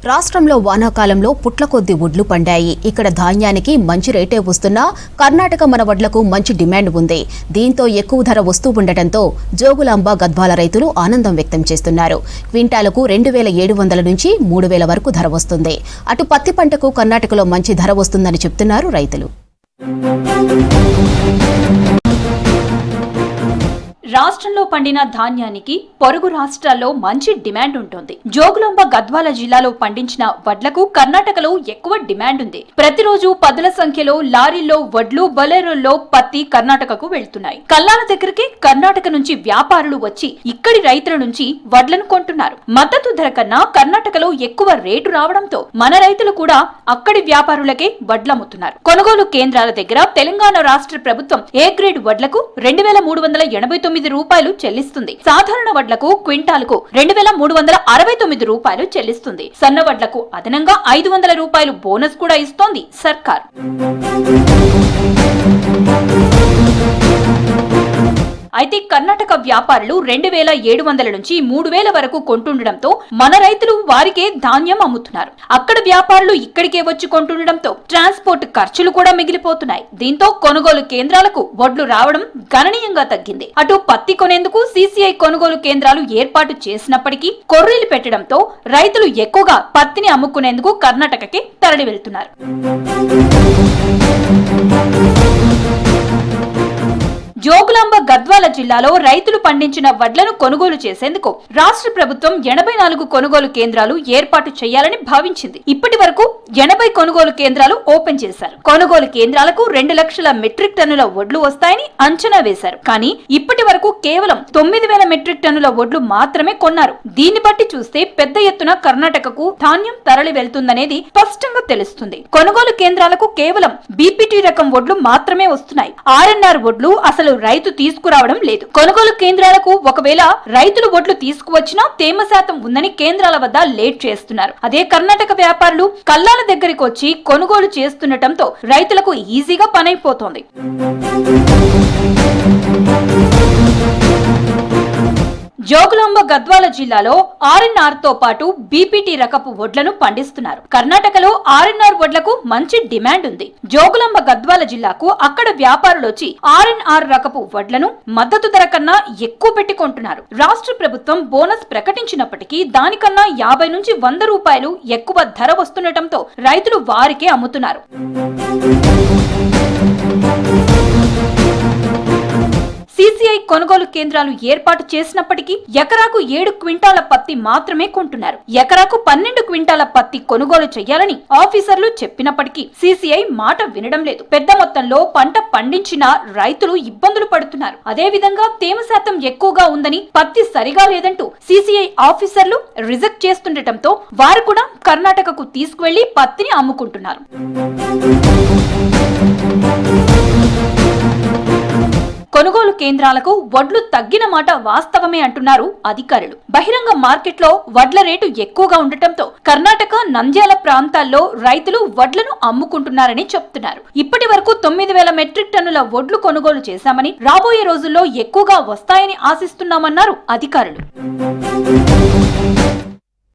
రాష్ట్రంలో వానాకాలంలో పుట్ల కొద్ది వడ్లు పండాయి. ఇక్కడ ధాన్యానికి మంచి రేటే వస్తున్నా కర్ణాటక మన వడ్లకు మంచి డిమాండ్ ఉంది. దీంతో ఎక్కువ ధర వస్తూ ఉండటంతో జోగులాంబ గద్వాల రైతులు ఆనందం వ్యక్తం చేస్తున్నారు. క్వింటాలకు 2,700 నుంచి 3,000 వరకు ధర వస్తుంది. అటు పత్తి పంటకు కర్ణాటకలో మంచి ధర వస్తుందని చెప్తున్నారు రైతులు. రాష్ట్రంలో పండిన ధాన్యానికి పొరుగు రాష్ట్రాల్లో మంచి డిమాండ్ ఉంటుంది. జోగులాంబ గద్వాల జిల్లాలో పండించిన వడ్లకు కర్ణాటకలో ఎక్కువ డిమాండ్ ఉంది. ప్రతిరోజు పదుల సంఖ్యలో లారీల్లో వడ్లు, బొలెరోల్లో పత్తి కర్ణాటకకు వెళ్తున్నాయి. కల్లాల దగ్గరికి కర్ణాటక నుంచి వ్యాపారులు వచ్చి ఇక్కడి రైతుల నుంచి వడ్లను కొంటున్నారు. మద్దతు ధర కన్నా కర్ణాటకలో ఎక్కువ రేటు రావడంతో మన రైతులు కూడా అక్కడి వ్యాపారులకే వడ్లమ్ముతున్నారు. కొనుగోలు కేంద్రాల దగ్గర తెలంగాణ రాష్ట్ర ప్రభుత్వం ఏ గ్రేడ్ వడ్లకు 2,389 రూపాయలు చెల్లిస్తుంది. సాధారణ వడ్లకు క్వింటాలకు 2,369 రూపాయలు చెల్లిస్తుంది. సన్న వడ్లకు అదనంగా 500 రూపాయలు బోనస్ కూడా ఇస్తోంది సర్కార్. అయితే కర్ణాటక వ్యాపారులు 2,700 నుంచి 3,000 వరకు కొంటుండటంతో మన రైతులు వారికే ధాన్యం అమ్ముతున్నారు. అక్కడ వ్యాపారులు ఇక్కడికే వచ్చి కొంటుండటంతో ట్రాన్స్పోర్ట్ ఖర్చులు కూడా మిగిలిపోతున్నాయి. దీంతో కొనుగోలు కేంద్రాలకు వడ్లు రావడం గణనీయంగా తగ్గింది. అటు పత్తి కొనేందుకు CCI కొనుగోలు కేంద్రాలు ఏర్పాటు చేసినప్పటికీ కొర్రీలు పెట్టడంతో రైతులు ఎక్కువగా పత్తిని అమ్ముకునేందుకు కర్ణాటకకి తరలి వెళ్తున్నారు. జోగులాంబ గద్వాల జిల్లాలో రైతులు పండించిన వడ్లను కొనుగోలు చేసేందుకు రాష్ట్ర ప్రభుత్వం 84 కొనుగోలు కేంద్రాలు ఏర్పాటు చేయాలని భావించింది. ఇప్పటి వరకు 80 కొనుగోలు కేంద్రాలు ఓపెన్ చేశారు. కొనుగోలు కేంద్రాలకు 2 లక్షల మెట్రిక్ టన్నుల వడ్లు వస్తాయని అంచనా వేశారు. కానీ ఇప్పటి వరకు కేవలం 9,000 మెట్రిక్ టన్నుల వడ్లు మాత్రమే కొన్నారు. దీన్ని బట్టి చూస్తే పెద్ద ఎత్తున కర్ణాటకకు ధాన్యం తరలి వెళ్తుందనేది స్పష్టంగా తెలుస్తుంది. కొనుగోలు కేంద్రాలకు కేవలం BPT రకం వడ్లు మాత్రమే వస్తున్నాయి. RNR వడ్లు అసలు రైతు తీసుకురావడం లేదు. కొనుగోలు కేంద్రాలకు ఒకవేళ రైతులు వడ్లు తీసుకువచ్చినా తేమ శాతం ఉందని కేంద్రాల వద్ద లేట్ చేస్తున్నారు. అదే కర్ణాటక వ్యాపారులు కల్లాల దగ్గరికి వచ్చి కొనుగోలు చేస్తుండటంతో రైతులకు ఈజీగా పనైపోతోంది. జోగులాంబ గద్వాల జిల్లాలో RNR తో పాటు BPT రకపు వడ్లను పండిస్తున్నారు. కర్ణాటకలో RNR వడ్లకు మంచి డిమాండ్ ఉంది. జోగులాంబ గద్వాల జిల్లాకు అక్కడ వ్యాపారులు వచ్చి RNR రకపు వడ్లను మద్దతు ధర కన్నా ఎక్కువ పెట్టి కొంటున్నారు. రాష్ట్ర ప్రభుత్వం బోనస్ ప్రకటించినప్పటికీ దానికన్నా 50 నుంచి 100 రూపాయలు ఎక్కువ ధర వస్తుండటంతో రైతులు వారికే అమ్ముతున్నారు. CCI కొనుగోలు కేంద్రాలు ఏర్పాటు చేసినప్పటికీ ఎకరాకు 7 క్వింటాల పత్తి మాత్రమే కొంటున్నారు. ఎకరాకు 12 క్వింటాల పత్తి కొనుగోలు చేయాలని ఆఫీసర్లు చెప్పినప్పటికీ CCI మాట వినడం లేదు. పెద్ద మొత్తంలో పంట పండించిన రైతులు ఇబ్బందులు పడుతున్నారు. అదే విధంగా తేమ శాతం ఎక్కువగా ఉందని పత్తి సరిగా లేదంటూ CCI ఆఫీసర్లు రిజెక్ట్ చేస్తుండటంతో వారు కూడా కర్ణాటకకు తీసుకువెళ్లి పత్తిని అమ్ముకుంటున్నారు. కొనుగోలు కేంద్రాలకు వడ్లు తగ్గిన మాట వాస్తవమే అంటున్నారు అధికారులు. బహిరంగ మార్కెట్లో వడ్ల రేటు ఎక్కువగా ఉండటంతో కర్ణాటక, నంద్యాల ప్రాంతాల్లో రైతులు వడ్లను అమ్ముకుంటున్నారని చెప్తున్నారు. ఇప్పటి వరకు 9,000 మెట్రిక్ టన్నుల వడ్లు కొనుగోలు చేశామని, రాబోయే రోజుల్లో ఎక్కువగా వస్తాయని ఆశిస్తున్నామన్నారు అధికారులు.